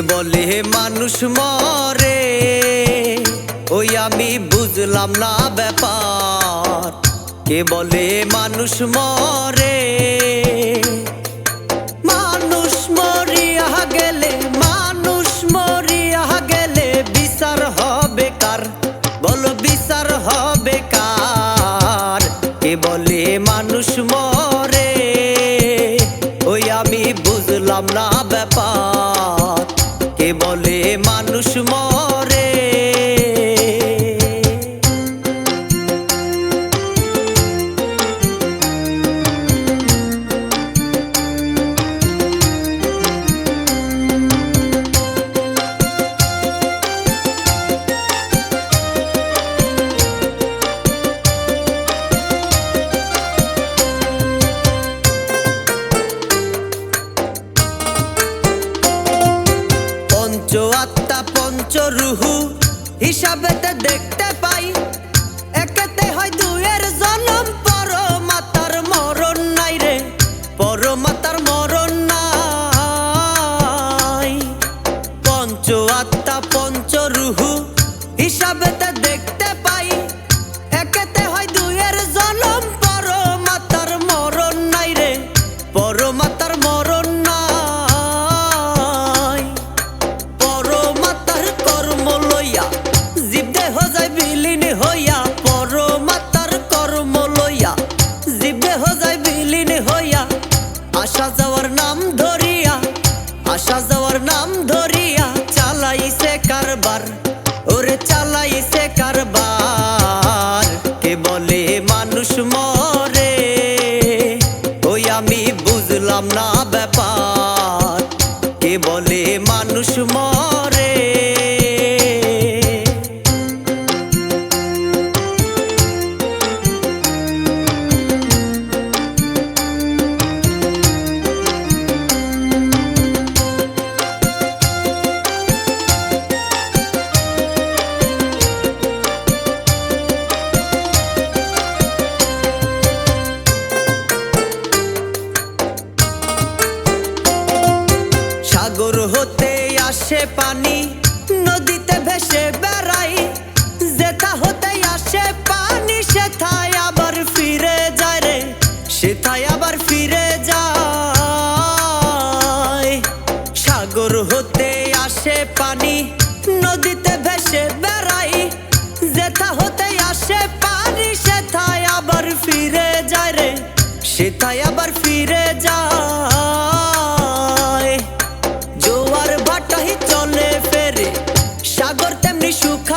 বলে মানুষ মরে, ওই আমি বুঝলাম না ব্যাপার। কে বলে মানুষ মরে, মানুষ মরিয়া গেলে, মানুষ মরিয়া গেলে বিচার হবে কার? বলো বিচার হবে কার? কে বলে মানুষ মরে, ওই আমি বুঝলাম না ব্যাপার। কে বলে মানুষ মরে। পঞ্চ আত্মা পঞ্চ রুহু হিসাবেতে দেখতে পাই, একেতে হয় দুয়ের জনম, পরমাতার মরণ নাই রে, পরমাতার মরণ নাই। পঞ্চ আত্মা পঞ্চ রুহু হিসাবেতে দেখতে পাই, একেতে হয় দুয়ের জনম, পরমাতার মরণ নাই রে, পরমাতার মরণ নাই। পরমাতার কর্ম লইয়া জীব দেহ যায় বিলীন হইয়া, পরমাতার কর্ম লইয়া জীব দেহ যায় বিলীন হইয়া। আসা যাওয়ার নাম ধরিয়া, আসা যাওয়ার নাম ধরিয়া চালাইছে কারবার, ওরে চালাইছে কারবার। কে বলে মানুষ মরে, ওই আমি বুঝলাম না ব্যাপার। কে বলে মানুষ মরে। সাগর হতে আসে পানি, নদীতে ভেসে বেড়াই, যেথা হতে আসে পানি সেথায় আবার ফিরে যায় রে, সেথায় আবার ফিরে যায়। সাগর হতে আসে পানি, নদীতে ভেসে বেড়াই, যেথা হতে আসে পানি সেথায় আবার ফিরে যায় রে, সেথায় আবার ফিরে যায়। জোয়ার ভাটাই চলে ফেরে, সাগর তেমনি সুখ